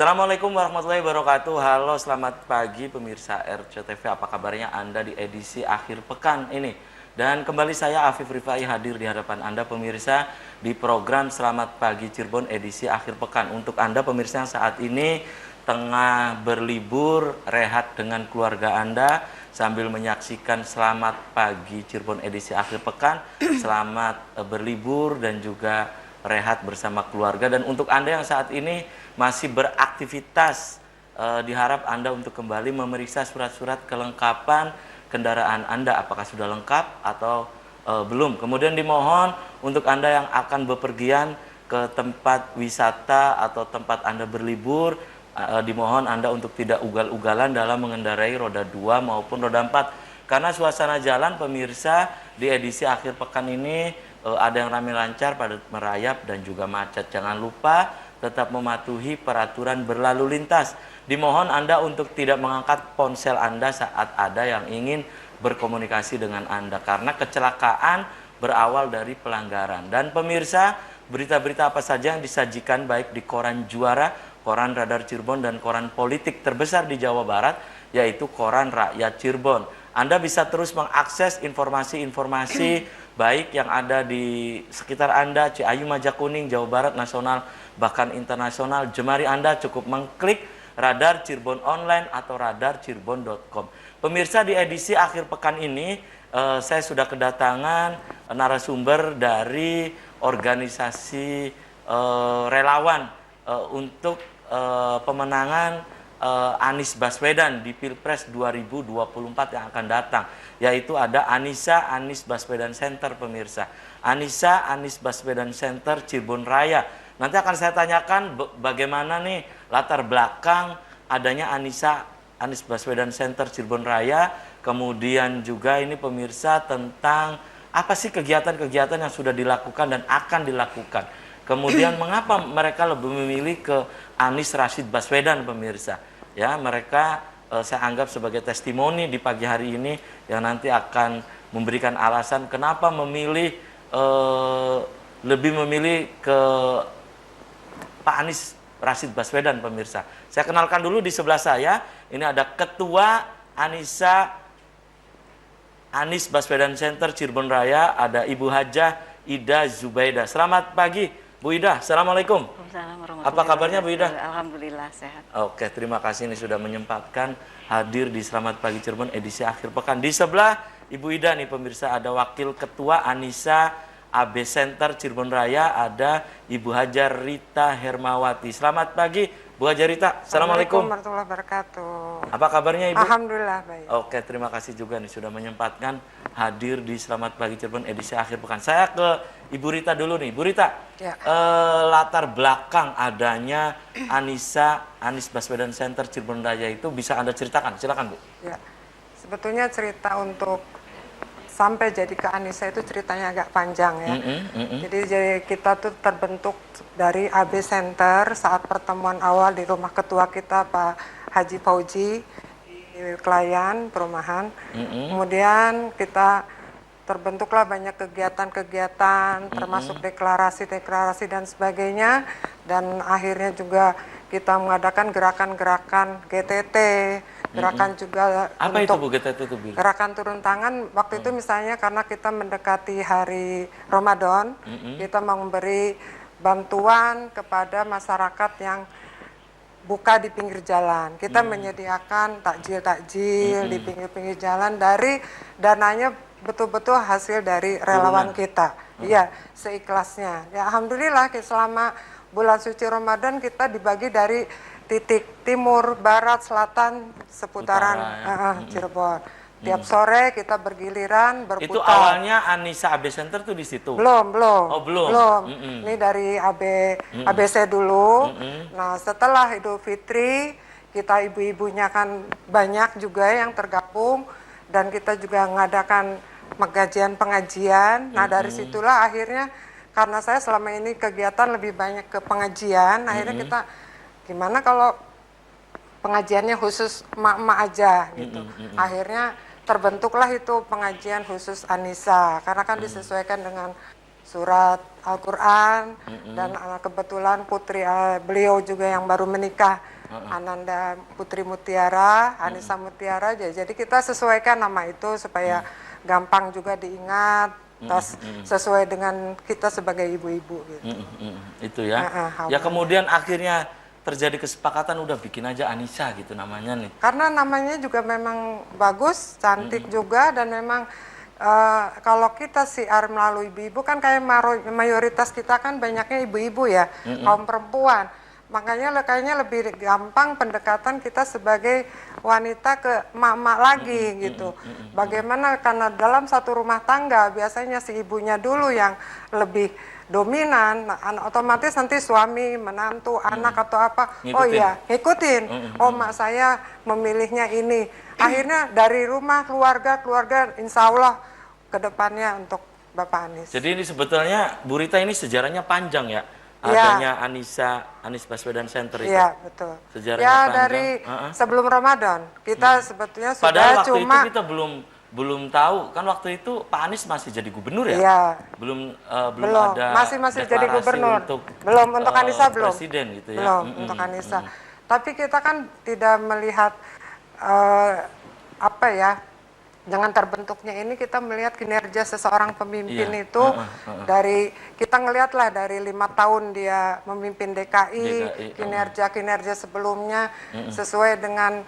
Assalamualaikum warahmatullahi wabarakatuh. Halo, selamat pagi pemirsa RCTV. Apa kabarnya Anda di edisi akhir pekan ini? Dan kembali saya Afif Rifai hadir di hadapan Anda pemirsa di program Selamat Pagi Cirebon edisi akhir pekan. Untuk Anda pemirsa yang saat ini tengah berlibur, rehat dengan keluarga Anda sambil menyaksikan Selamat Pagi Cirebon edisi akhir pekan. Selamat berlibur dan juga rehat bersama keluarga. Dan untuk Anda yang saat ini masih beraktivitas, diharap Anda untuk kembali memeriksa surat-surat kelengkapan kendaraan Anda, apakah sudah lengkap atau belum. Kemudian dimohon untuk Anda yang akan bepergian ke tempat wisata atau tempat Anda berlibur, dimohon Anda untuk tidak ugal-ugalan dalam mengendarai roda 2 maupun roda 4. Karena suasana jalan pemirsa di edisi akhir pekan ini ada yang ramai lancar, padat merayap dan juga macet. Jangan lupa tetap mematuhi peraturan berlalu lintas. Dimohon Anda untuk tidak mengangkat ponsel Anda saat ada yang ingin berkomunikasi dengan Anda, karena kecelakaan berawal dari pelanggaran. Dan pemirsa, berita-berita apa saja yang disajikan baik di koran Juara, koran Radar Cirebon, dan koran politik terbesar di Jawa Barat, yaitu koran Rakyat Cirebon. Anda bisa terus mengakses informasi-informasi baik yang ada di sekitar Anda, Ciayu, Majakuning, Jawa Barat, nasional, bahkan internasional. Jemari Anda cukup mengklik Radar Cirebon Online atau radarcirebon.com. Pemirsa, di edisi akhir pekan ini saya sudah kedatangan narasumber dari organisasi relawan untuk pemenangan Anies Baswedan di Pilpres 2024 yang akan datang, yaitu ada Anissa Anies Baswedan Center pemirsa. Anissa Anies Baswedan Center Cirebon Raya. Nanti akan saya tanyakan bagaimana nih latar belakang adanya Anissa Anies Baswedan Center Cirebon Raya. Kemudian juga ini pemirsa tentang apa sih kegiatan-kegiatan yang sudah dilakukan dan akan dilakukan. Kemudian mengapa mereka lebih memilih ke Anies Rashid Baswedan pemirsa. Ya, mereka saya anggap sebagai testimoni di pagi hari ini yang nanti akan memberikan alasan kenapa memilih lebih memilih ke Pak Anies Rashid Baswedan pemirsa. Saya kenalkan dulu di sebelah saya, ini ada Ketua Anissa Anies Baswedan Center Cirebon Raya, ada Ibu Hajah Ida Zubaida. Selamat pagi Bu Ida, Assalamualaikum. Apa kabarnya Bu Ida? Alhamdulillah sehat. Oke, terima kasih ini sudah menyempatkan hadir di Selamat Pagi Cirebon edisi akhir pekan. Di sebelah Ibu Ida nih pemirsa ada Wakil Ketua Anissa AB Center Cirebon Raya, ada Ibu Hajar Rita Hermawati. Selamat pagi Bu Hajar Rita. Assalamualaikum warahmatullahi wabarakatuh. Apa kabarnya Ibu? Alhamdulillah baik. Oke, terima kasih juga nih sudah menyempatkan hadir di Selamat Pagi Cirebon edisi akhir pekan. Saya ke Ibu Rita dulu nih. Bu Rita, ya. Latar belakang adanya Anies Baswedan Center Cirebon Raya itu bisa Anda ceritakan? Silakan Bu. Ya, sebetulnya cerita untuk sampai jadi ke Anissa itu ceritanya agak panjang ya. Jadi kita tuh terbentuk dari AB Center saat pertemuan awal di rumah ketua kita Pak Haji Fauji di Klayan perumahan. Kemudian kita terbentuklah banyak kegiatan-kegiatan termasuk deklarasi-deklarasi dan sebagainya, dan akhirnya juga kita mengadakan gerakan-gerakan GTT, gerakan juga apa untuk itu Bu GTT itu Bu? Gerakan turun tangan waktu itu misalnya karena kita mendekati hari Ramadan, kita mau memberi bantuan kepada masyarakat yang buka di pinggir jalan. Kita menyediakan takjil-takjil di pinggir-pinggir jalan, dari dananya betul-betul hasil dari relawan kita. Iya, seikhlasnya. Ya alhamdulillah selama bulan suci Ramadan kita dibagi dari titik timur, barat, selatan, seputaran Cirebon. Tiap sore kita bergiliran berputar. Itu awalnya Anissa AB Center tuh di situ? Belum. Oh, belum. Ini dari ABC dulu. Nah, setelah Idul Fitri, kita ibu-ibunya kan banyak juga yang tergabung, dan kita juga mengadakan pengajian. Nah, dari situlah akhirnya karena saya selama ini kegiatan lebih banyak ke pengajian, akhirnya kita gimana kalau pengajiannya khusus emak-emak aja gitu. Akhirnya terbentuklah itu pengajian khusus Anissa, karena kan disesuaikan dengan surat Al-Quran, dan kebetulan putri beliau juga yang baru menikah Ananda Putri Mutiara, Anissa Mutiara. Jadi kita sesuaikan nama itu supaya gampang juga diingat, terus sesuai dengan kita sebagai ibu-ibu gitu. Itu ya. Ya kemudian akhirnya terjadi kesepakatan udah bikin aja Anissa gitu namanya nih. Karena namanya juga memang bagus, cantik juga, dan memang kalau kita siar melalui ibu-ibu kan kayak mayoritas kita kan banyaknya ibu-ibu ya, kaum perempuan. Makanya kayaknya lebih gampang pendekatan kita sebagai wanita ke emak-emak lagi gitu. Bagaimana, karena dalam satu rumah tangga biasanya si ibunya dulu yang lebih dominan, otomatis nanti suami, menantu, anak atau apa, ngikutin. Oh iya ngikutin, oh mak saya memilihnya ini. Akhirnya dari rumah keluarga insya Allah ke depannya untuk Bapak Anies. Jadi ini sebetulnya Bu Rita ini sejarahnya panjang ya? Adanya Anies Baswedan Center itu. Iya, betul. Sejarahnya ya panjang. Dari sebelum Ramadan kita sebetulnya sudah Padahal waktu cuma itu kita belum tahu kan, waktu itu Pak Anies masih jadi gubernur ya? Iya. Belum ada masih jadi gubernur. Untuk, untuk Anissa belum. Presiden gitu ya. Belum untuk Anissa. Tapi kita kan tidak melihat dengan terbentuknya ini kita melihat kinerja seseorang pemimpin itu dari kita ngelihatlah dari 5 tahun dia memimpin DKI kinerja sebelumnya sesuai dengan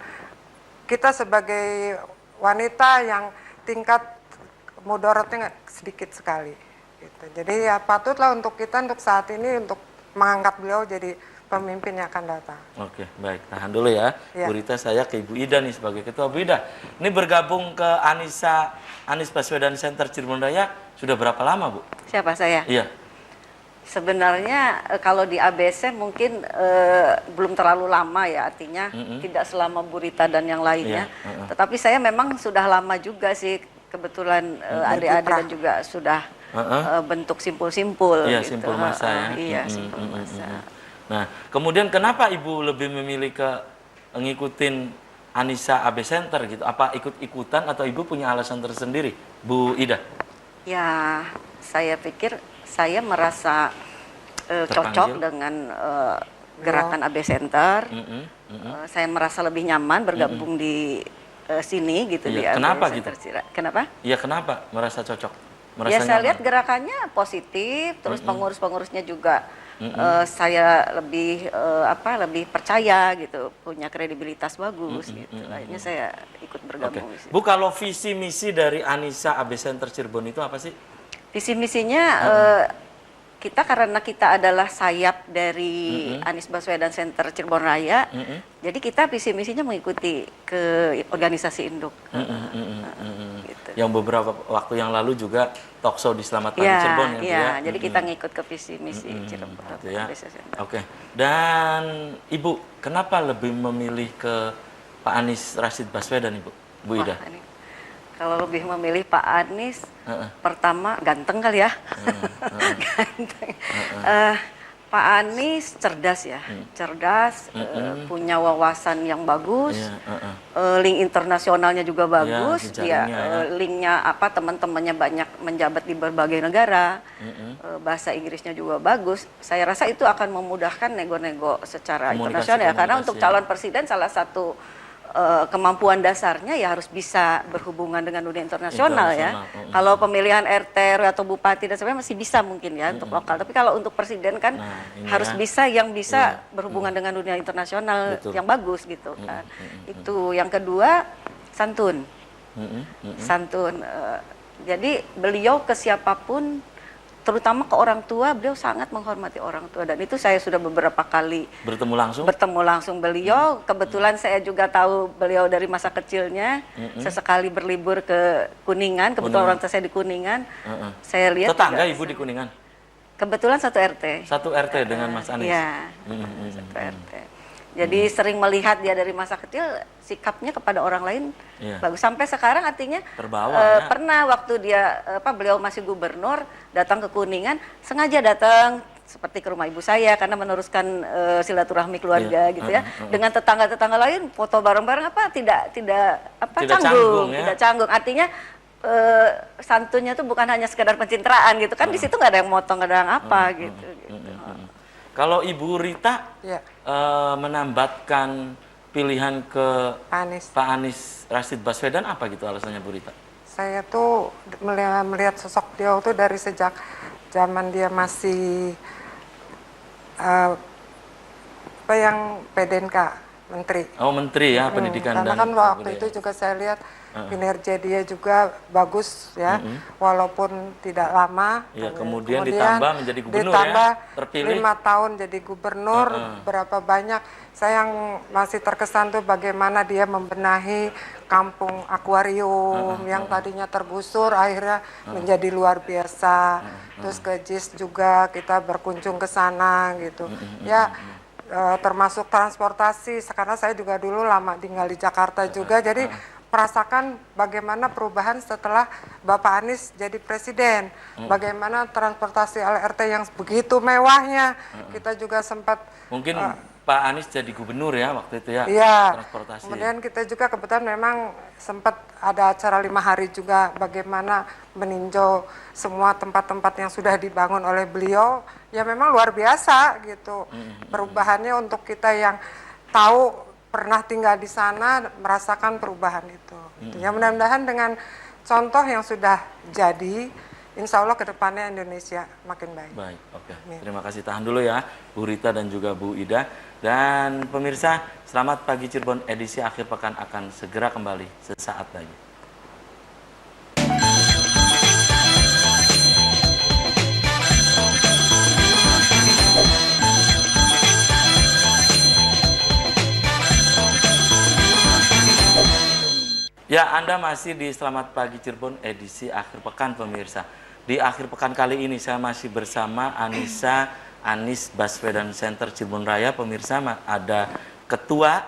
kita sebagai wanita yang tingkat mudorotnya sedikit sekali gitu. Jadi ya patutlah untuk kita untuk saat ini untuk mengangkat beliau jadi pemimpin yang akan datang. Oke, baik. Tahan dulu ya. Bu Rita, saya ke Ibu Ida nih sebagai Ketua. Bu Ida, ini bergabung ke Anies Baswedan Center Cirebon Raya sudah berapa lama, Bu? Siapa, saya? Iya. Sebenarnya kalau di ABC mungkin belum terlalu lama ya, artinya tidak selama Bu Rita dan yang lainnya. Tetapi saya memang sudah lama juga sih, kebetulan adik-adik dan juga sudah bentuk simpul-simpul. Iya, gitu. simpul masa ya. Iya, simpul masa. Nah, kemudian kenapa Ibu lebih memilih ngikutin Anissa AB Center gitu? Apa ikut-ikutan atau Ibu punya alasan tersendiri, Bu Ida? Ya, saya pikir saya merasa cocok dengan gerakan AB Center. Saya merasa lebih nyaman bergabung di sini gitu. Iya, di kenapa AB gitu? Center. Kenapa? Iya, kenapa merasa cocok? Merasa ya saya nyaman? lihat gerakannya positif, terus pengurus-pengurusnya juga saya lebih lebih percaya gitu, punya kredibilitas bagus gitu. Akhirnya saya ikut bergabung. Okay. Bu, kalau visi misi dari Anissa AB Center Cirebon itu apa sih? Visi misinya karena kita adalah sayap dari Anies Baswedan Center Cirebon Raya, jadi kita visi misinya mengikuti ke organisasi induk. Gitu. Yang beberapa waktu yang lalu juga talkshow di Selamat Pagi Cirebon ya, Bu, ya? Jadi kita ngikut ke visi misi Cirebon. Gitu ya. Oke. Dan Ibu, kenapa lebih memilih ke Pak Anies Rashid Baswedan, Ibu? Bu Ida? Kalau lebih memilih Pak Anies, pertama ganteng kali ya. Ganteng. Pak Anies cerdas ya, punya wawasan yang bagus, link internasionalnya juga bagus, linknya teman-temannya banyak menjabat di berbagai negara, bahasa Inggrisnya juga bagus. Saya rasa itu akan memudahkan nego-nego secara internasional ya, karena untuk calon presiden salah satu kemampuan dasarnya ya harus bisa berhubungan dengan dunia internasional ya. Kalau pemilihan RT atau bupati dan sebagainya masih bisa mungkin ya untuk lokal. Tapi kalau untuk presiden kan harus bisa berhubungan dengan dunia internasional yang bagus gitu kan. Itu yang kedua, santun. Santun. Jadi beliau ke siapapun, terutama ke orang tua, beliau sangat menghormati orang tua, dan itu saya sudah beberapa kali bertemu langsung beliau. Kebetulan saya juga tahu beliau dari masa kecilnya, sesekali berlibur ke Kuningan, kebetulan orang tua saya di Kuningan. Saya lihat tetangga Ibu di Kuningan? Kebetulan satu RT. Satu RT dengan Mas Anies? Iya, satu RT. Jadi sering melihat dia dari masa kecil, sikapnya kepada orang lain bagus. Sampai sekarang artinya pernah waktu beliau masih gubernur, datang ke Kuningan, sengaja datang seperti ke rumah ibu saya karena meneruskan silaturahmi keluarga gitu ya. Dengan tetangga-tetangga lain foto bareng-bareng tidak canggung, tidak canggung. Artinya santunnya tuh bukan hanya sekedar pencitraan gitu kan, di situ nggak ada yang motong, nggak ada yang apa gitu. Kalau Ibu Rita Ya, menambatkan pilihan ke Pak Anies. Pak Anies Rashid Baswedan apa gitu alasannya Bu Rita? Saya tuh melihat sosok dia tuh dari sejak zaman dia masih apa yang PDNK, menteri. Oh, menteri ya, pendidikan Karena dan kan waktu kebudayaan. itu juga saya lihat kinerja dia juga bagus ya, walaupun tidak lama. Ya, kemudian ditambah menjadi gubernur ditambah ya, terpilih. 5 tahun jadi gubernur, berapa banyak. Saya yang masih terkesan tuh bagaimana dia membenahi kampung akuarium yang tadinya tergusur akhirnya menjadi luar biasa. Terus ke JIS juga kita berkunjung ke sana gitu. Ya, termasuk transportasi, karena saya juga dulu lama tinggal di Jakarta juga, jadi merasakan bagaimana perubahan setelah Bapak Anies jadi presiden, bagaimana transportasi LRT yang begitu mewahnya, kita juga sempat Mungkin Pak Anies jadi gubernur ya waktu itu ya, iya. transportasi. Kemudian kita juga kebetulan memang sempat ada acara 5 hari juga bagaimana meninjau semua tempat-tempat yang sudah dibangun oleh beliau. Ya memang luar biasa gitu. Perubahannya untuk kita yang tahu pernah tinggal di sana merasakan perubahan itu. Ya mudah-mudahan dengan contoh yang sudah jadi, insya Allah ke depannya Indonesia makin baik. Baik, oke. Terima kasih. Tahan dulu ya, Bu Rita dan juga Bu Ida. Dan pemirsa, selamat pagi Cirebon edisi akhir pekan akan segera kembali sesaat lagi. Ya, Anda masih di Selamat Pagi Cirebon edisi akhir pekan pemirsa. Di akhir pekan kali ini saya masih bersama Anies Baswedan Center Cirebon Raya. Pemirsa, ada Ketua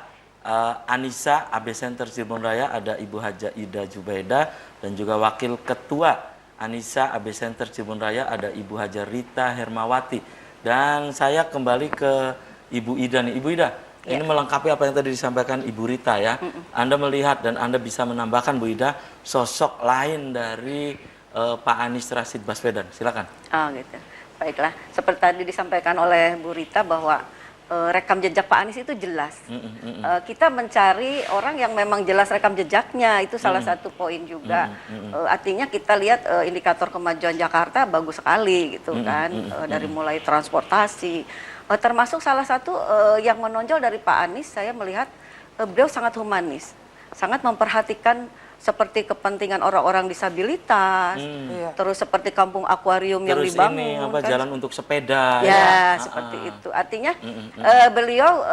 Anissa AB Center Cirebon Raya, ada Ibu Haja Ida Jubaida, dan juga Wakil Ketua Anissa AB Center Cirebon Raya ada Ibu Haja Rita Hermawati. Dan saya kembali ke Ibu Ida nih. Ibu Ida, ini melengkapi apa yang tadi disampaikan Ibu Rita ya. Anda melihat dan Anda bisa menambahkan Bu Ida sosok lain dari Pak Anies Rashid Baswedan. Silakan. Oh gitu. Baiklah, seperti tadi disampaikan oleh Bu Rita bahwa rekam jejak Pak Anies itu jelas. Kita mencari orang yang memang jelas rekam jejaknya, itu salah satu poin juga. Artinya kita lihat indikator kemajuan Jakarta bagus sekali gitu kan, dari mulai transportasi, termasuk salah satu yang menonjol dari Pak Anies, saya melihat beliau sangat humanis, sangat memperhatikan seperti kepentingan orang-orang disabilitas, terus seperti kampung akuarium yang Terus dibangun, ini apa kan? jalan untuk sepeda Ya, seperti itu. Artinya beliau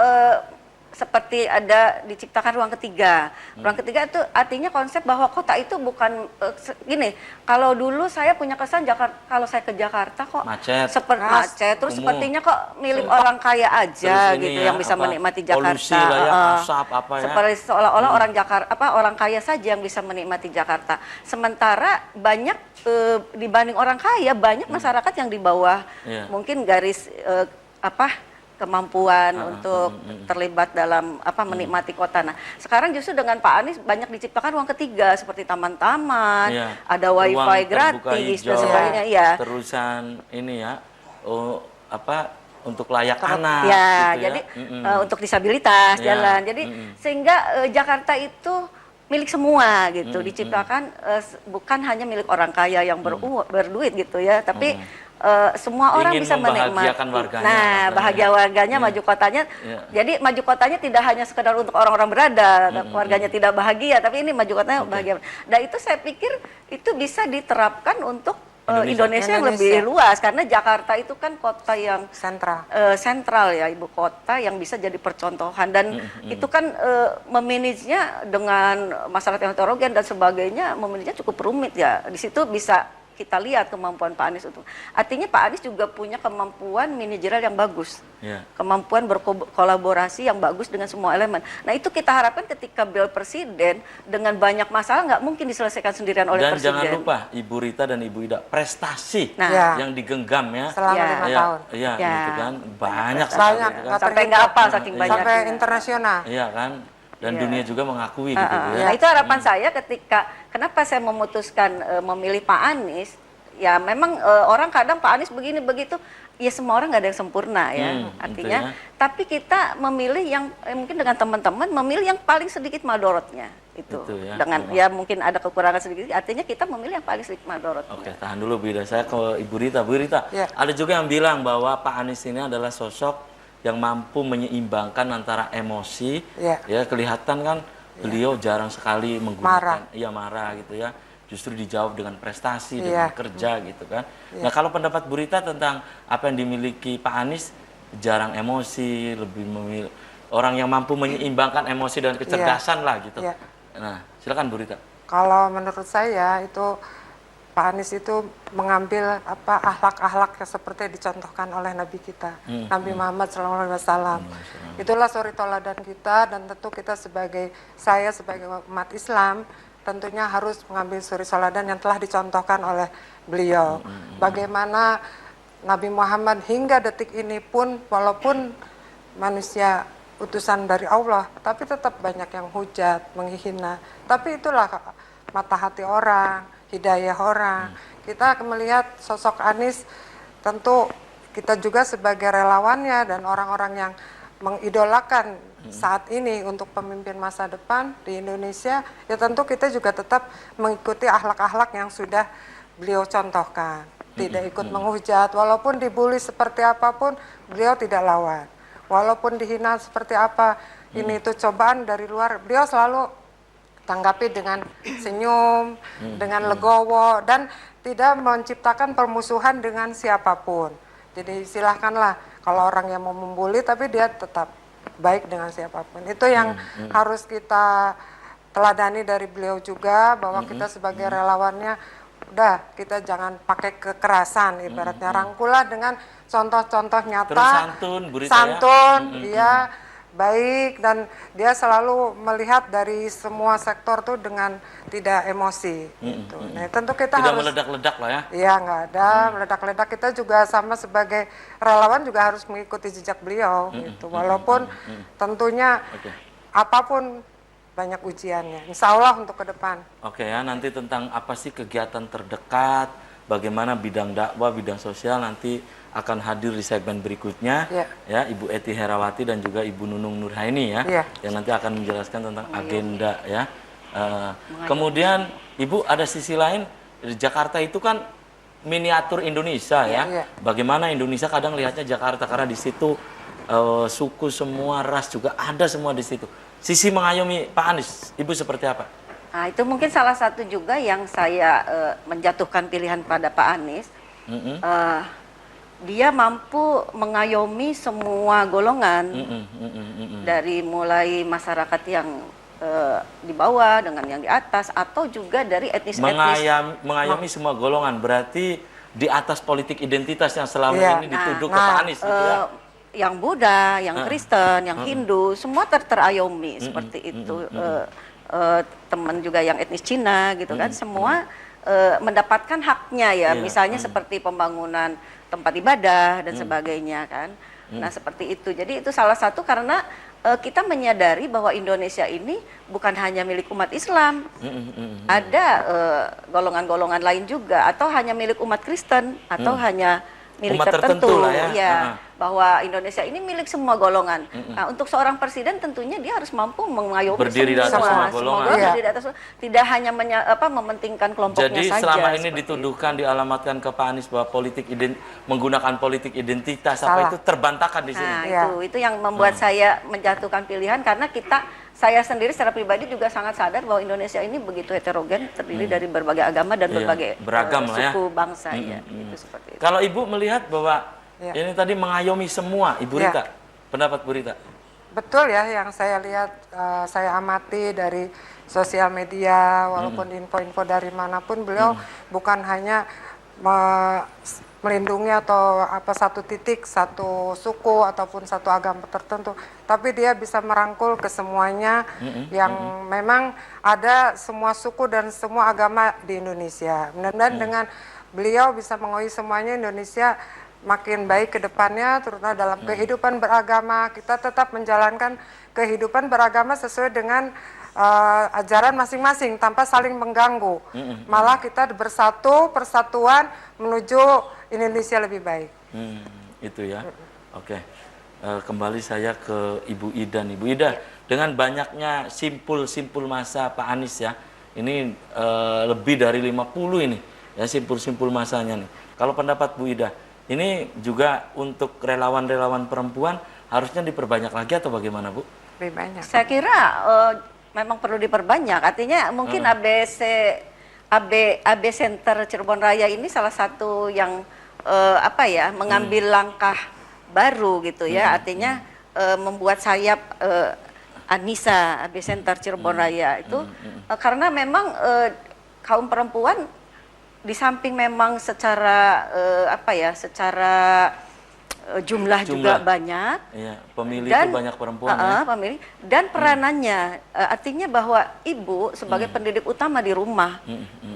seperti ada diciptakan ruang ketiga. Ruang ketiga itu artinya konsep bahwa kota itu bukan gini. Kalau dulu saya punya kesan Jakarta, kalau saya ke Jakarta kok Macet. seperti macet, terus Kumuh. sepertinya kok milik orang kaya aja Terus ini gitu ya, yang bisa apa, menikmati polusi Jakarta. lah ya, asap apa ya. Seperti seolah-olah orang Jakarta orang kaya saja yang bisa menikmati Jakarta. Sementara banyak dibanding orang kaya banyak masyarakat yang di bawah mungkin garis kemampuan untuk terlibat dalam menikmati kota. Nah, sekarang justru dengan Pak Anies banyak diciptakan ruang ketiga seperti taman-taman, ada wifi Ruang terbuka gratis hijau, dan sebagainya. Ya. Terusan ini ya, untuk layak anak. Ya, gitu jadi untuk disabilitas jalan. Jadi sehingga Jakarta itu milik semua gitu, diciptakan bukan hanya milik orang kaya yang berduit gitu ya, tapi semua orang Ingin bisa membahagiakan menikmati. warganya, Nah, bahagia warganya, maju kotanya. Jadi maju kotanya tidak hanya sekedar untuk orang-orang berada, warganya tidak bahagia, tapi ini maju kotanya bahagia. Dan itu saya pikir itu bisa diterapkan untuk Indonesia yang lebih luas, karena Jakarta itu kan kota yang sentral ya, ibu kota yang bisa jadi percontohan, dan itu kan memanagenya dengan masalah yang heterogen dan sebagainya, memanagenya cukup rumit ya. Di situ bisa kita lihat kemampuan Pak Anies itu. Artinya Pak Anies juga punya kemampuan manajerial yang bagus, kemampuan berkolaborasi yang bagus dengan semua elemen. Nah itu kita harapkan ketika beliau presiden, dengan banyak masalah nggak mungkin diselesaikan sendirian oleh dan presiden. Dan jangan lupa Ibu Rita dan Ibu Ida, prestasi yang digenggam ya selama 5 tahun. Iya, gitu kan, banyak sekali, kan. Sampai nggak apa saking banyaknya. Sampai internasional. Iya kan. Dan dunia juga mengakui gitu ya. Nah itu harapan saya ketika, kenapa saya memutuskan memilih Pak Anies, ya memang orang kadang Pak Anies begini begitu, ya semua orang nggak ada yang sempurna ya, artinya. ya. Tapi kita memilih yang mungkin dengan teman-teman memilih yang paling sedikit madorotnya itu. Ya. Dengan ya mungkin ada kekurangan sedikit, artinya kita memilih yang paling sedikit madorotnya. Oke, tahan dulu Bu Ida. Saya ke Ibu Rita. Bu Rita, ada juga yang bilang bahwa Pak Anies ini adalah sosok yang mampu menyeimbangkan antara emosi, ya kelihatan kan beliau jarang sekali menggunakan marah gitu ya. Justru dijawab dengan prestasi, dengan kerja gitu kan. Nah, kalau pendapat Bu Rita tentang apa yang dimiliki Pak Anies, jarang emosi, lebih memilih orang yang mampu menyeimbangkan emosi dan kecerdasan lah gitu. Nah, silakan Bu Rita. Kalau menurut saya itu Pak Anies itu mengambil akhlak-akhlak yang seperti dicontohkan oleh Nabi kita, Nabi Muhammad SAW. Itulah suri toladan kita, dan tentu kita sebagai umat Islam tentunya harus mengambil suri toladan yang telah dicontohkan oleh beliau. Bagaimana Nabi Muhammad hingga detik ini pun walaupun manusia utusan dari Allah, tapi tetap banyak yang hujat, menghina. Tapi itulah mata hati orang, hidayah orang. Kita melihat sosok Anies, tentu kita juga sebagai relawannya dan orang-orang yang mengidolakan saat ini untuk pemimpin masa depan di Indonesia, ya tentu kita juga tetap mengikuti akhlak-akhlak yang sudah beliau contohkan. Tidak ikut menghujat, walaupun dibully seperti apapun, beliau tidak lawan. Walaupun dihina seperti apa, ini itu cobaan dari luar, beliau selalu tanggapi dengan senyum, dengan legowo, dan tidak menciptakan permusuhan dengan siapapun. Jadi silahkanlah kalau orang yang mau membuli, tapi dia tetap baik dengan siapapun. Itu yang harus kita teladani dari beliau juga, bahwa kita sebagai relawannya, udah kita jangan pakai kekerasan, ibaratnya rangkulah dengan contoh-contoh nyata, terus santun, Bu Rita, santun, dia baik, dan dia selalu melihat dari semua sektor tuh dengan tidak emosi. Gitu. Nah, tentu kita tidak harus meledak-ledak lah ya. Iya, nggak ada meledak-ledak. Kita juga sama sebagai relawan juga harus mengikuti jejak beliau, gitu. Walaupun tentunya apapun banyak ujiannya. Insya Allah untuk ke depan. Oke ya, nanti tentang apa sih kegiatan terdekat, bagaimana bidang dakwah, bidang sosial nanti akan hadir di segmen berikutnya, ya Ibu Eti Herawati dan juga Ibu Nunung Nurhaini ya, yang nanti akan menjelaskan tentang agenda ya. Kemudian Ibu ada sisi lain, di Jakarta itu kan miniatur Indonesia ya. Bagaimana Indonesia kadang lihatnya Jakarta karena di situ suku semua, ras juga ada semua di situ. Sisi mengayomi Pak Anies, Ibu seperti apa? Nah, itu mungkin salah satu juga yang saya menjatuhkan pilihan pada Pak Anies. Dia mampu mengayomi semua golongan, dari mulai masyarakat yang di bawah dengan yang di atas, atau juga dari etnis-etnis. Mengayomi semua golongan, berarti di atas politik identitas yang selama ini dituduh ke Pak Anies gitu ya. Yang Buddha, yang Kristen, yang Hindu, semua terayomi seperti itu. Teman juga yang etnis Cina gitu kan, semua mendapatkan haknya ya, misalnya seperti pembangunan tempat ibadah dan sebagainya kan. Nah, seperti itu. Jadi itu salah satu karena kita menyadari bahwa Indonesia ini bukan hanya milik umat Islam. Ada golongan-golongan lain juga, atau hanya milik umat Kristen, atau hanya milik umat tertentu lah ya. Bahwa Indonesia ini milik semua golongan. Nah, untuk seorang presiden tentunya dia harus mampu mengayomi berdiri di atas semua golongan. Berdiri di atas, tidak hanya mementingkan kelompoknya saja. Jadi selama ini dituduhkan, dialamatkan ke Pak Anies bahwa menggunakan politik identitas apa itu terbantahkan di sini. Nah, itu yang membuat saya menjatuhkan pilihan, karena saya sendiri secara pribadi juga sangat sadar bahwa Indonesia ini begitu heterogen, terdiri dari berbagai agama dan berbagai suku bangsa ya. Itu seperti itu. Kalau Ibu melihat bahwa ini tadi mengayomi semua, Ibu Rita, pendapat Bu Rita? Betul ya, yang saya lihat, saya amati dari sosial media, walaupun info-info dari manapun, beliau bukan hanya melindungi atau satu titik, satu suku ataupun satu agama tertentu, tapi dia bisa merangkul ke semuanya, yang memang ada semua suku dan semua agama di Indonesia. Mudah-mudahan dengan beliau bisa mengayomi semuanya, Indonesia makin baik ke depannya, terutama dalam kehidupan beragama. Kita tetap menjalankan kehidupan beragama sesuai dengan ajaran masing-masing tanpa saling mengganggu. Malah kita bersatu, persatuan menuju Indonesia lebih baik. itu ya. Oke. Kembali saya ke Ibu Ida nih. Bu Ida, dengan banyaknya simpul-simpul masa Pak Anies ya, ini lebih dari 50 ini ya simpul-simpul masanya nih. Kalau pendapat Bu Ida, ini juga untuk relawan-relawan perempuan harusnya diperbanyak lagi atau bagaimana, Bu? Lebih banyak. Saya kira memang perlu diperbanyak. Artinya mungkin AB Center Cirebon Raya ini salah satu yang mengambil langkah baru gitu ya. Artinya membuat sayap Anissa AB Center Cirebon Raya itu karena memang kaum perempuan di samping memang secara secara jumlah juga banyak, pemilih itu banyak perempuan pemilih dan peranannya artinya bahwa ibu sebagai pendidik utama di rumah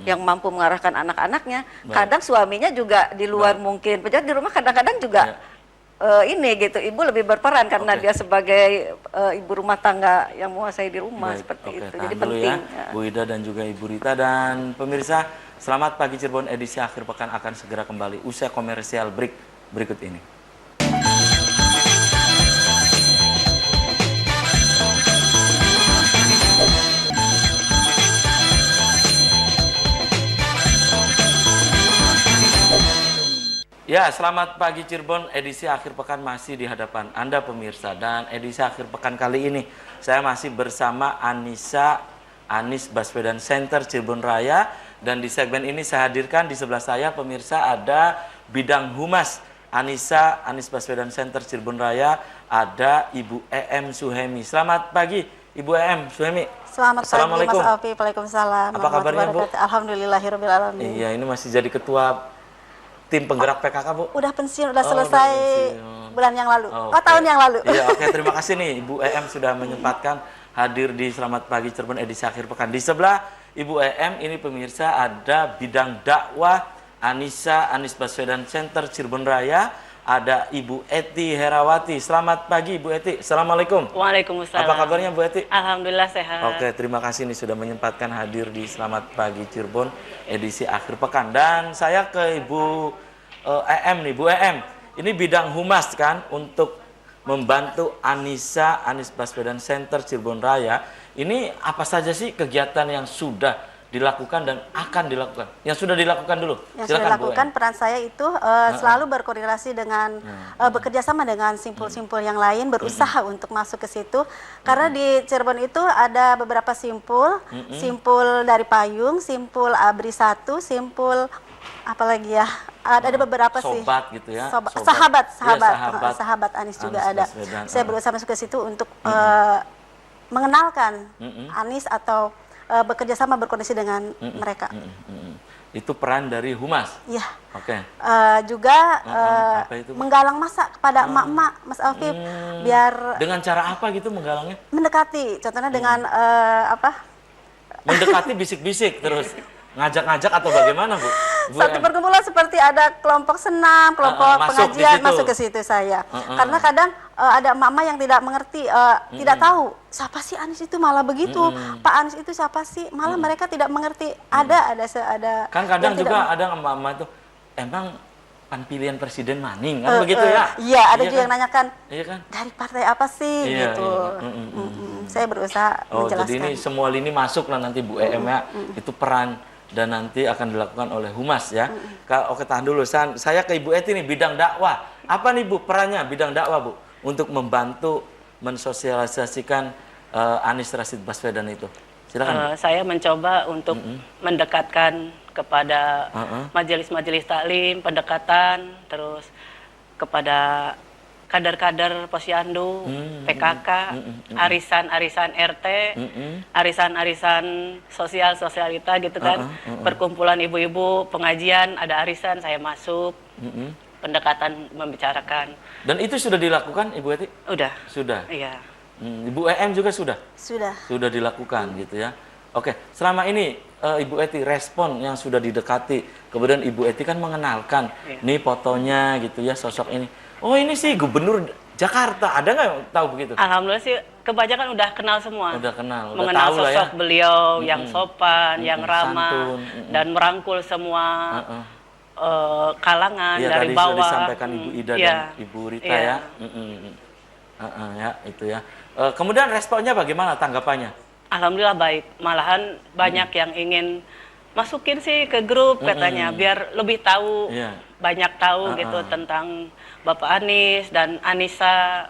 yang mampu mengarahkan anak-anaknya, kadang suaminya juga di luar mungkin pejabat di rumah kadang-kadang juga ibu lebih berperan karena dia sebagai ibu rumah tangga yang menguasai di rumah seperti itu. Jadi penting. Ya, Bu Ida dan juga Ibu Rita dan pemirsa, Selamat Pagi Cirebon edisi akhir pekan akan segera kembali usai komersial break berikut ini. Ya, Selamat Pagi Cirebon edisi akhir pekan masih di hadapan Anda pemirsa, dan edisi akhir pekan kali ini saya masih bersama Anissa Anies Baswedan Center Cirebon Raya, dan di segmen ini saya hadirkan di sebelah saya pemirsa ada bidang humas Anissa Anies Baswedan Center Cirebon Raya, ada Ibu EM Suhemi. Selamat pagi Ibu EM Suhemi. Selamat pagi Mas Alfi. Waalaikumsalam. Apa kabarnya Bu? Alhamdulillahirobbilalamin. Iya, ini masih jadi ketua tim penggerak PKK, Bu? Udah pensiun, udah selesai bulan yang lalu. Tahun yang lalu. Iya, oke, terima kasih nih Ibu EM sudah menyempatkan hadir di Selamat Pagi Cirebon edisi akhir pekan. Di sebelah Ibu EM ini pemirsa ada bidang dakwah Anissa Anies Baswedan Center Cirebon Raya, ada Ibu Eti Herawati. Selamat pagi Ibu Eti. Assalamualaikum. Waalaikumsalam. Apa kabarnya Bu Eti? Alhamdulillah sehat. Oke, terima kasih nih sudah menyempatkan hadir di Selamat Pagi Cirebon edisi akhir pekan. Dan saya ke Ibu EM nih, Bu EM. Ini bidang humas kan untuk membantu Anissa Anies Baswedan Center Cirebon Raya. Ini apa saja sih kegiatan yang sudah dilakukan dan akan dilakukan? Yang sudah dilakukan dulu. Yang sudah dilakukan, peran saya itu selalu berkoordinasi dengan bekerja sama dengan simpul-simpul yang lain, berusaha untuk masuk ke situ. Karena di Cirebon itu ada beberapa simpul, simpul dari Payung, simpul Abri 1, simpul apalagi ya, ada beberapa sobat sih. Gitu ya. Sahabat Anies juga Anies ada. Baswedan. Saya berusaha masuk ke situ untuk mengenalkan Anies atau bekerja sama berkoordinasi dengan mereka. Itu peran dari humas. Iya. Oke. Juga apa itu, menggalang masa kepada emak-emak, Mas Alfie, biar dengan cara apa gitu menggalangnya? mendekati. Contohnya dengan Mendekati bisik-bisik terus ngajak-ngajak atau bagaimana, Bu? Satu perkumpulan seperti ada kelompok senam, kelompok pengajian, masuk ke situ saya. Karena kadang ada emak-emak yang tidak mengerti, tidak tahu siapa sih Anies itu, malah begitu. Pak Anies itu siapa sih? Malah mereka tidak mengerti. Ada. Kan kadang juga ada emak-emak itu, emang pan pilihan presiden maning kan begitu ya? Iya, ada juga yang nanyakan. Iya kan? Dari partai apa sih gitu. Saya berusaha menjelaskan. Jadi ini semua lini masuk lah nanti Bu EM ya. Itu peran dan nanti akan dilakukan oleh humas ya. Oke, tahan dulu. Saya ke Ibu Eti nih, bidang dakwah. Apa nih Bu perannya bidang dakwah, Bu, untuk membantu mensosialisasikan Anies Rashid Baswedan itu? Silakan. Saya mencoba untuk mendekatkan kepada majelis-majelis taklim, pendekatan, terus kepada kader-kader Posyandu, PKK, arisan-arisan RT, arisan-arisan sosialita gitu kan, perkumpulan ibu-ibu, pengajian, ada arisan, saya masuk, pendekatan membicarakan. Dan itu sudah dilakukan Ibu Eti? Udah. Sudah? Iya. Ibu EM juga sudah? Sudah. Sudah dilakukan gitu ya. Oke, selama ini Ibu Eti respon yang sudah didekati, kemudian Ibu Eti kan mengenalkan, nih fotonya gitu ya, sosok ini. Oh ini sih Gubernur Jakarta, ada nggak yang tahu begitu? Alhamdulillah sih kebanyakan udah kenal semua. Udah kenal, udah mengenal tahu lah sosok ya. beliau yang sopan, yang ramah, santun, dan merangkul semua kalangan Iya, dari tadi bawah. sudah disampaikan Ibu Ida Iya. dan Ibu Rita Iya. ya. Ya, itu ya. Kemudian responnya bagaimana, tanggapannya? Alhamdulillah baik. Malahan banyak yang ingin masukin sih ke grup katanya biar lebih tahu, Iya. banyak tahu gitu tentang Bapak Anies dan Anissa.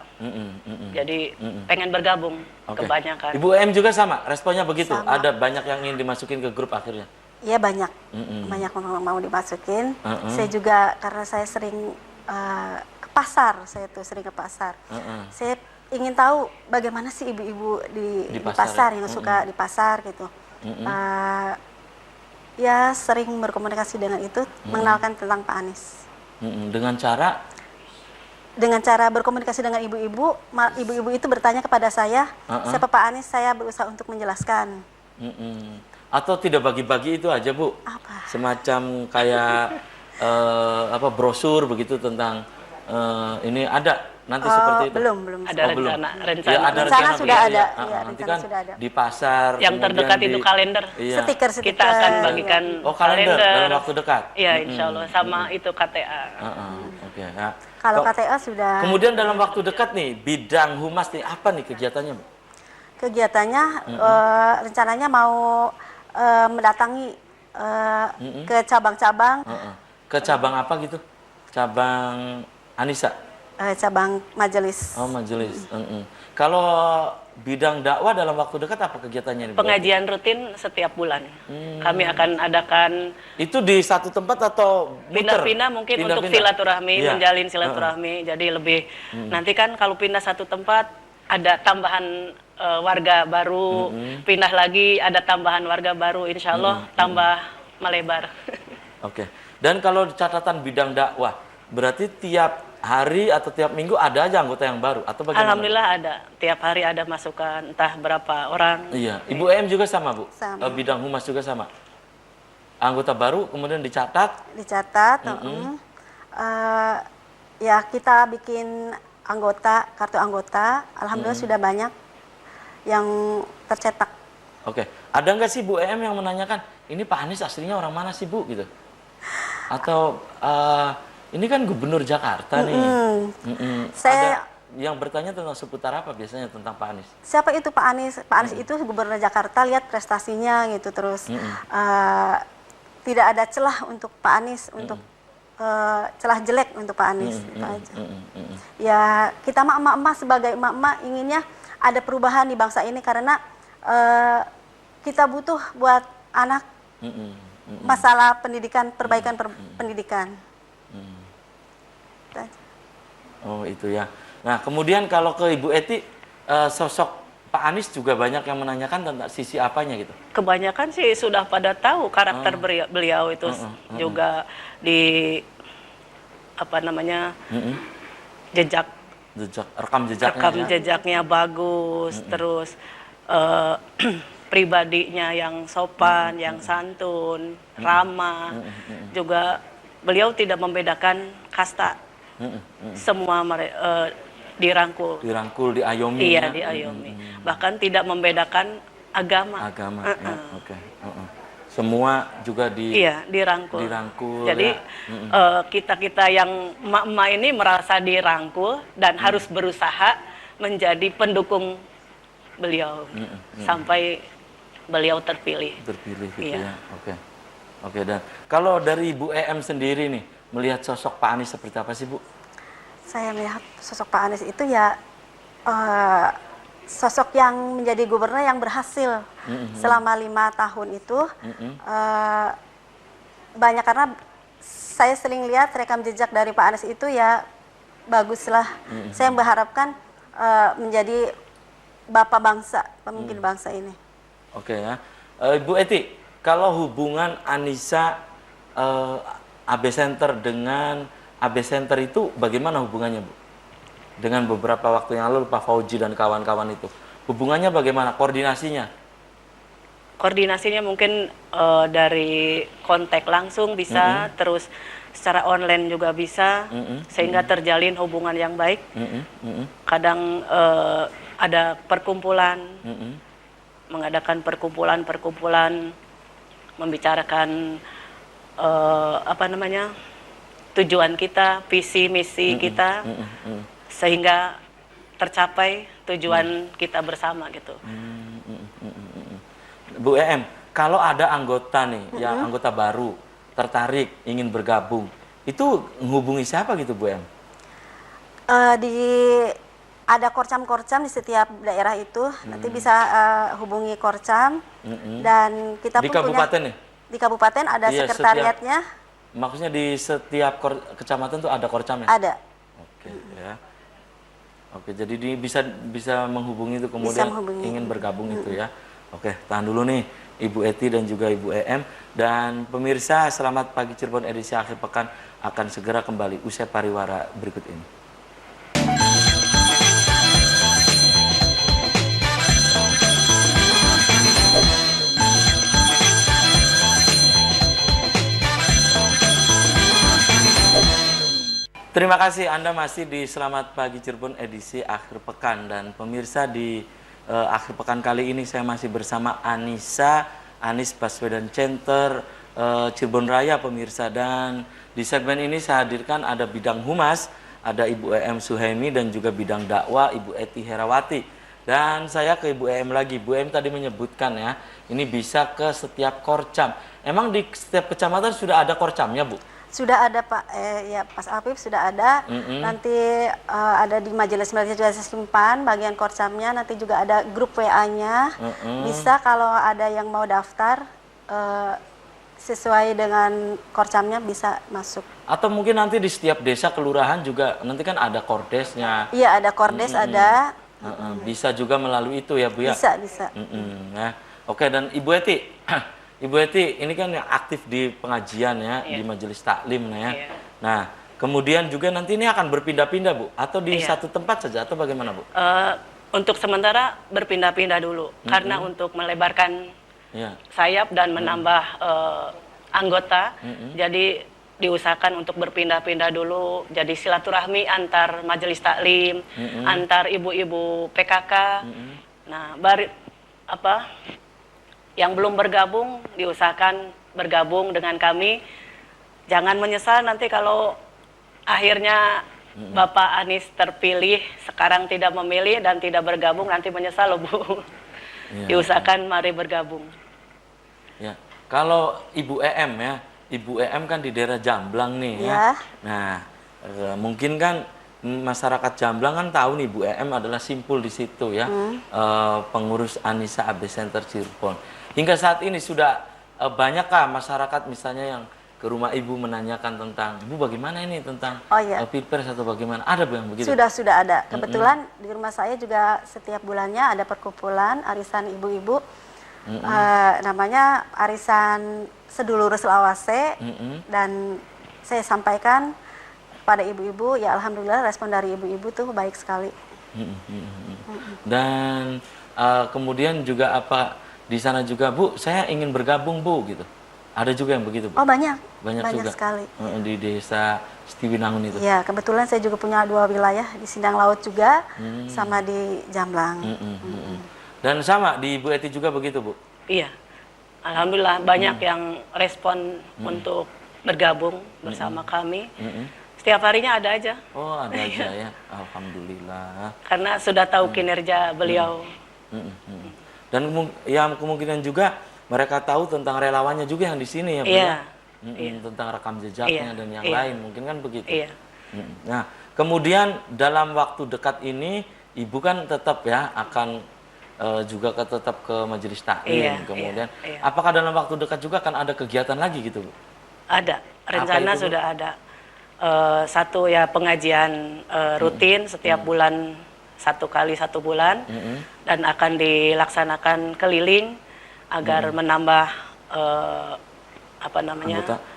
Jadi pengen bergabung Oke. kebanyakan. Ibu M juga sama, responnya begitu. Sama. Ada banyak yang ingin dimasukin ke grup akhirnya. Iya banyak, banyak mau dimasukin. Saya juga karena saya sering ke pasar, saya tuh sering ke pasar. Saya ingin tahu bagaimana sih ibu-ibu di pasar pasar yang suka di pasar gitu. Ya sering berkomunikasi dengan itu, mengenalkan tentang Pak Anies. Dengan cara Berkomunikasi dengan ibu-ibu, ibu-ibu itu bertanya kepada saya, siapa Pak Anies, saya berusaha untuk menjelaskan. atau tidak bagi-bagi itu aja, Bu? Apa? Semacam kayak brosur begitu tentang ini ada nanti seperti itu. Belum. Ada belum. rencana. Ya, ada Rencana sudah begitu, ada. ya. Iya, Nanti rencana kan sudah ada. di pasar. Yang kemudian terdekat itu kalender. Iya. Stiker. Kita akan bagikan Oh, kalender dalam waktu dekat. Iya, insya Allah. Sama itu KTA. Oke, ya. Kalau Kok- KTA sudah. Kemudian dalam waktu dekat nih, bidang humas nih, apa nih kegiatannya, Bu? Kegiatannya rencananya mau mendatangi ke cabang-cabang, Ke cabang apa gitu? Cabang Anissa? cabang majelis. Oh, majelis. Kalau bidang dakwah dalam waktu dekat apa kegiatannya nih, Bu? Pengajian rutin setiap bulan. Kami akan adakan Itu di satu tempat atau muter? pindah-pindah mungkin untuk Pindah-pindah? silaturahmi, Iya. menjalin silaturahmi. Jadi lebih nanti kan kalau pindah satu tempat ada tambahan warga baru, pindah lagi ada tambahan warga baru, insya Allah tambah melebar. Oke. Dan kalau catatan bidang dakwah, berarti tiap hari atau tiap minggu ada aja anggota yang baru atau bagaimana? Alhamdulillah ada, tiap hari ada masukan entah berapa orang. Iya. Ibu M juga sama, Bu? Sama. Bidang humas juga sama? Anggota baru kemudian dicatat? Dicatat. Ya kita bikin kartu anggota. Alhamdulillah sudah banyak yang tercetak. Oke. Ada nggak sih Bu M yang menanyakan, ini Pak Anies aslinya orang mana sih, Bu? Gitu. Atau ini kan gubernur Jakarta nih. Saya- Ada yang bertanya tentang seputar apa biasanya tentang Pak Anies? Siapa itu Pak Anies? Pak Anies itu gubernur Jakarta, lihat prestasinya gitu terus. Tidak ada celah untuk Pak Anies, untuk celah jelek untuk Pak Anies. Itu aja. Ya kita emak-emak sebagai emak-emak inginnya ada perubahan di bangsa ini karena kita butuh buat anak masalah pendidikan, perbaikan pendidikan. Itu aja. Oh, itu ya. Nah, kemudian kalau ke Ibu Eti, sosok Pak Anies juga banyak yang menanyakan tentang sisi apanya gitu. Kebanyakan sih sudah pada tahu karakter beliau itu juga di jejak Rekam jejaknya. jejaknya bagus, terus pribadinya yang sopan, yang santun, ramah. Juga beliau tidak membedakan kasta. Semua dirangkul. Dirangkul, diayomi. Iya, ya. diayomi. Bahkan tidak membedakan agama. Agama, ya, oke. Semua juga Iya, dirangkul. dirangkul. Jadi ya. kita-kita yang emak-emak ini merasa dirangkul dan harus berusaha menjadi pendukung beliau sampai beliau terpilih. Terpilih gitu Iya. ya. Oke, dan kalau dari Ibu EM sendiri nih, melihat sosok Pak Anies seperti apa sih, Bu? Saya melihat sosok Pak Anies itu ya sosok yang menjadi gubernur yang berhasil selama 5 tahun itu. Banyak karena saya sering lihat rekam jejak dari Pak Anies itu ya baguslah. Saya mengharapkan menjadi bapak bangsa, pemimpin bangsa ini. Oke ya. Ibu Eti, kalau hubungan Anissa AB Center dengan AB Center itu bagaimana hubungannya, Bu? Dengan beberapa waktu yang lalu Pak Fauji dan kawan-kawan itu. Hubungannya bagaimana? Koordinasinya? Koordinasinya mungkin dari kontak langsung bisa, terus secara online juga bisa, sehingga terjalin hubungan yang baik. Kadang ada perkumpulan, mengadakan perkumpulan-perkumpulan, membicarakan apa namanya, tujuan kita, visi misi kita, sehingga tercapai tujuan kita bersama gitu. Bu EM, kalau ada anggota nih, ya anggota baru tertarik ingin bergabung, itu menghubungi siapa gitu Bu EM? Ada korcam-korcam di setiap daerah itu, nanti bisa hubungi korcam, dan kita Di pun kabupaten punya, nih? di kabupaten ada Iya, sekretariatnya. Maksudnya di setiap kecamatan tuh ada korcamnya? Ada. Oke, ya. Oke, jadi bisa menghubungi itu kemudian menghubungi. ingin bergabung itu ya. Oke, tahan dulu nih Ibu Eti dan juga Ibu EM, dan pemirsa Selamat Pagi Cirebon edisi akhir pekan akan segera kembali usai pariwara berikut ini. Terima kasih Anda masih di Selamat Pagi Cirebon edisi akhir pekan, dan pemirsa di akhir pekan kali ini saya masih bersama Anies Baswedan Center Cirebon Raya pemirsa, dan di segmen ini saya hadirkan ada bidang humas, ada Ibu EM Suhaimi dan juga bidang dakwah Ibu Eti Herawati. Dan saya ke Ibu EM lagi. Bu EM tadi menyebutkan ya, ini bisa ke setiap korcam. Emang di setiap kecamatan sudah ada korcamnya, Bu? Sudah ada Pak, ya Mas Afif sudah ada. Nanti ada di Majelis juga simpan bagian korcamnya. Nanti juga ada grup WA-nya. Bisa kalau ada yang mau daftar sesuai dengan korcamnya bisa masuk. Atau mungkin nanti di setiap desa kelurahan juga nanti kan ada kordesnya. Iya ada kordes ada. Bisa juga melalui itu ya Bu ya. Bisa bisa. Nah, oke, dan Ibu Eti. Ibu Eti ini kan yang aktif di pengajian ya, di majelis taklim ya. Nah, kemudian juga nanti ini akan berpindah-pindah Bu, atau di satu tempat saja atau bagaimana Bu? Untuk sementara berpindah-pindah dulu, karena untuk melebarkan sayap dan menambah anggota, jadi diusahakan untuk berpindah-pindah dulu, jadi silaturahmi antar majelis taklim, antar ibu-ibu PKK. Nah, yang belum bergabung diusahakan bergabung dengan kami. Jangan menyesal nanti kalau akhirnya Bapak Anies terpilih, sekarang tidak memilih dan tidak bergabung, nanti menyesal loh Bu. Diusahakan mari bergabung. Ya, kalau Ibu EM ya, Ibu EM kan di daerah Jamblang nih ya. Nah, mungkin kan masyarakat Jamblang kan tahu nih Bu EM adalah simpul di situ ya, pengurus Anissa AB Center Cirebon. Hingga saat ini sudah banyakkah masyarakat misalnya yang ke rumah Ibu menanyakan tentang Ibu bagaimana ini tentang Pilpres atau bagaimana? Ada Bu yang begitu? Sudah ada. Kebetulan di rumah saya juga setiap bulannya ada perkumpulan arisan ibu-ibu. Namanya arisan Sedulur Selawase, dan saya sampaikan pada ibu-ibu, ya alhamdulillah respon dari ibu-ibu tuh baik sekali. Dan kemudian juga di sana juga Bu, saya ingin bergabung Bu gitu. Ada juga yang begitu Bu? Oh banyak juga sekali. Di desa Stiwinangun itu. Ya kebetulan saya juga punya 2 wilayah di Sindang Laut juga, sama di Jamblang. Dan sama di Ibu Eti juga begitu Bu? Iya, alhamdulillah banyak yang respon untuk bergabung bersama kami. Setiap harinya ada aja. Oh ada aja ya, alhamdulillah. Karena sudah tahu kinerja beliau. Dan yang kemungkinan juga mereka tahu tentang relawannya juga yang di sini ya Bu ya? Tentang rekam jejaknya dan yang lain, mungkin kan begitu. Nah, kemudian dalam waktu dekat ini Ibu kan tetap ya akan juga tetap ke majelis taklim, kemudian apakah dalam waktu dekat juga akan ada kegiatan lagi gitu Bu? Ada, rencana itu, sudah ada. Satu ya pengajian rutin setiap bulan, 1 kali 1 bulan, dan akan dilaksanakan keliling agar menambah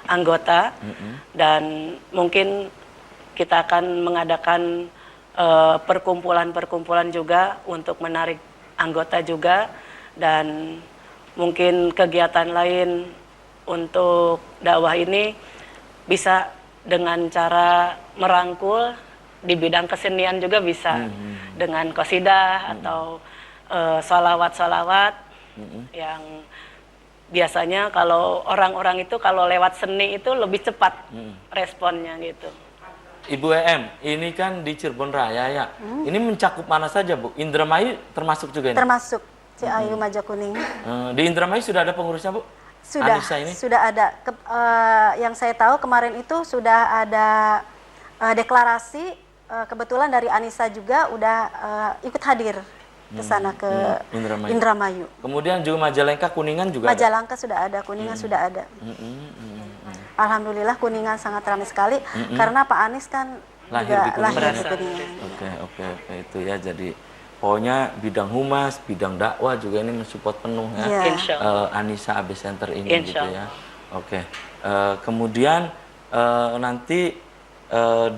anggota. Dan mungkin kita akan mengadakan perkumpulan-perkumpulan juga untuk menarik anggota juga, dan mungkin kegiatan lain untuk dakwah ini bisa dengan cara merangkul di bidang kesenian juga bisa, dengan qasidah atau sholawat-sholawat yang biasanya kalau orang-orang itu kalau lewat seni itu lebih cepat responnya gitu. Ibu EM, ini kan di Cirebon Raya ya. Ini mencakup mana saja, Bu? Indramayu termasuk juga ini? Termasuk Ciayu Majakuning. Di Indramayu sudah ada pengurusnya, Bu? Sudah, Anissa ini? sudah ada. Yang saya tahu kemarin itu sudah ada deklarasi. Kebetulan dari Anissa juga udah ikut hadir ke sana ke Indramayu. Kemudian juga Majalengka, Kuningan juga ada? Majalengka sudah ada, Kuningan sudah ada. Alhamdulillah Kuningan sangat ramai sekali karena Pak Anies kan Lahir di Kuningan. lahir di Kuningan. Oke, itu ya. Jadi pokoknya bidang humas, bidang dakwah juga ini mensupport penuh ya. Iya. Insya Allah. Anissa AB Center ini Insya gitu ya. Oke. Kemudian nanti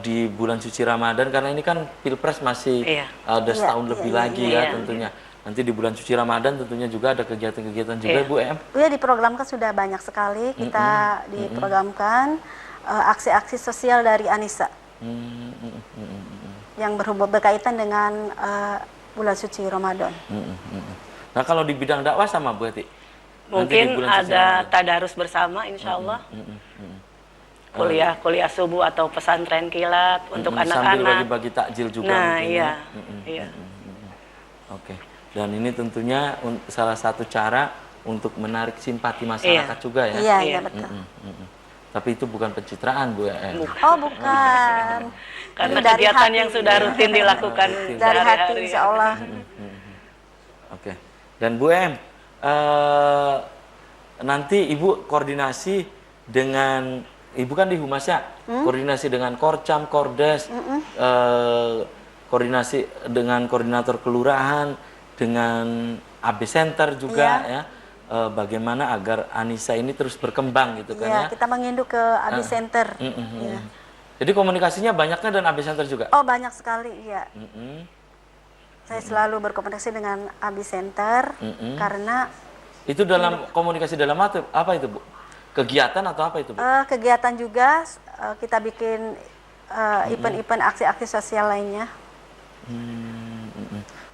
di bulan suci Ramadan, karena ini kan Pilpres masih ada setahun lebih lagi ya tentunya. Nanti di bulan suci Ramadan tentunya juga ada kegiatan-kegiatan juga, Bu Em. Iya, diprogramkan sudah banyak sekali. Kita diprogramkan aksi-aksi sosial dari Anissa yang berkaitan dengan bulan suci Ramadan. Nah, kalau di bidang dakwah sama Bu Eti? Mungkin ada tadarus bersama, insya Allah. Kuliah subuh atau pesantren kilat untuk anak-anak. Sambil bagi-bagi takjil juga. Nah, mungkin, iya. Iya. Oke. Dan ini tentunya salah satu cara untuk menarik simpati masyarakat juga ya. Iya, betul. Tapi itu bukan pencitraan, Bu Em. Oh, bukan. Karena Dari kegiatan hati. yang sudah rutin dilakukan Dari hati, sehari-hari. insya Allah. Oke. Dan Bu Em, nanti Ibu koordinasi dengan, Ibu kan di Humas ya, koordinasi dengan Korcam, Kordes, koordinasi dengan koordinator kelurahan, dengan AB Center juga ya. Bagaimana agar Anissa ini terus berkembang gitu kan ya. Kita menginduk ke AB Center. Ya. Jadi komunikasinya banyaknya dan AB Center juga? Oh, banyak sekali, iya. Saya selalu berkomunikasi dengan AB Center karena itu dalam komunikasi dalam apa itu, Bu? Kegiatan atau apa itu, Bu? kegiatan juga kita bikin event-event aksi-aksi sosial lainnya.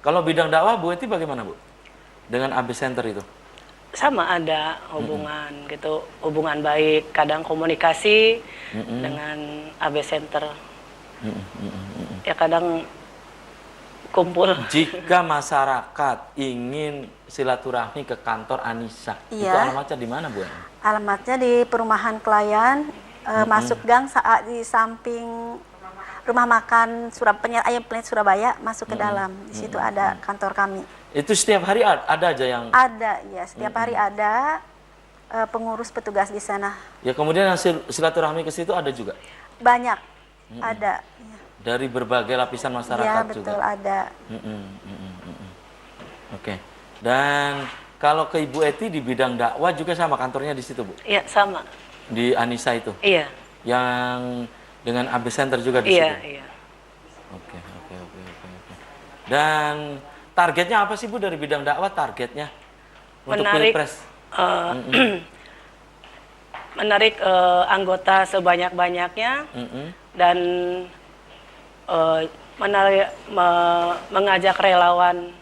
Kalau bidang dakwah Bu Eti bagaimana, Bu? Dengan AB Center itu? Sama ada hubungan gitu, hubungan baik, kadang komunikasi dengan AB Center. Ya kadang kumpul. Jika masyarakat ingin silaturahmi ke kantor Anissa, itu alamatnya di mana, Bu? Alamatnya di Perumahan Kelayan, masuk gang saat di samping rumah makan Ayam Penyet Surabaya, masuk ke dalam. Di situ ada kantor kami. Itu setiap hari ada aja yang? Ada, ya. Setiap hari ada pengurus petugas di sana. Ya, kemudian yang silaturahmi ke situ ada juga? Banyak, ada. Ya. Dari berbagai lapisan masyarakat juga? Ya, betul, ada. Oke. Dan kalau ke Ibu Eti di bidang dakwah juga sama kantornya di situ, Bu? Iya, sama. Di Anissa itu? Iya. Yang dengan AB Center juga di situ? Iya. Oke. Dan targetnya apa sih, Bu, dari bidang dakwah targetnya? Untuk Menarik, Pilpres? Menarik anggota sebanyak-banyaknya dan mengajak relawan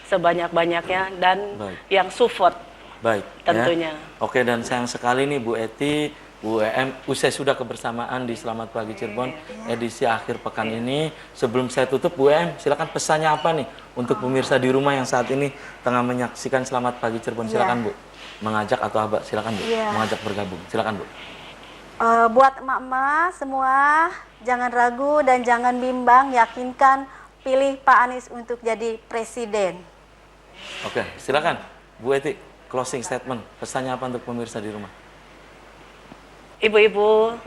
sebanyak-banyaknya dan yang support. Baik, tentunya. Ya. Oke, dan sayang sekali nih Bu Eti, Bu EM, usai sudah kebersamaan di Selamat Pagi Cirebon edisi akhir pekan ini. Sebelum saya tutup, Bu EM, silakan pesannya apa nih untuk pemirsa di rumah yang saat ini tengah menyaksikan Selamat Pagi Cirebon. Silakan, Bu. Mengajak atau apa? Silakan, Bu. Mengajak bergabung. Silakan, Bu. Buat emak-emak semua, jangan ragu dan jangan bimbang, yakinkan pilih Pak Anies untuk jadi presiden. Oke, silakan Bu Eti, closing statement, pesannya apa untuk pemirsa di rumah? Ibu-ibu,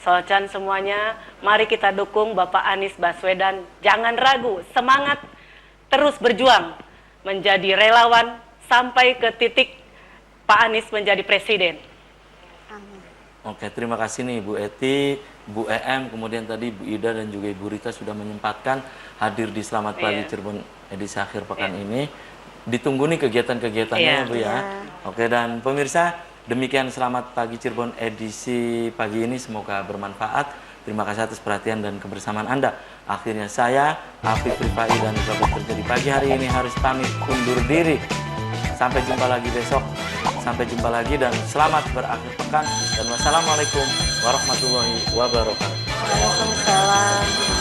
Solcan semuanya, mari kita dukung Bapak Anies Baswedan. Jangan ragu, semangat, terus berjuang menjadi relawan sampai ke titik Pak Anies menjadi presiden. Amin. Oke, terima kasih nih Bu Eti, Bu EM, kemudian tadi Bu Ida dan juga Ibu Rita sudah menyempatkan hadir di Selamat Pagi Cirebon edisi akhir pekan ini. Ditunggu nih kegiatan-kegiatannya ya, Bu ya. Oke, dan pemirsa, demikian Selamat Pagi Cirebon edisi pagi ini, semoga bermanfaat. Terima kasih atas perhatian dan kebersamaan Anda. Akhirnya saya, Afif Rifai, dan Sobat Kerja di pagi hari ini harus pamit undur diri. Sampai jumpa lagi besok. Sampai jumpa lagi dan selamat berakhir pekan. Dan wassalamualaikum warahmatullahi wabarakatuh. Waalaikumsalam.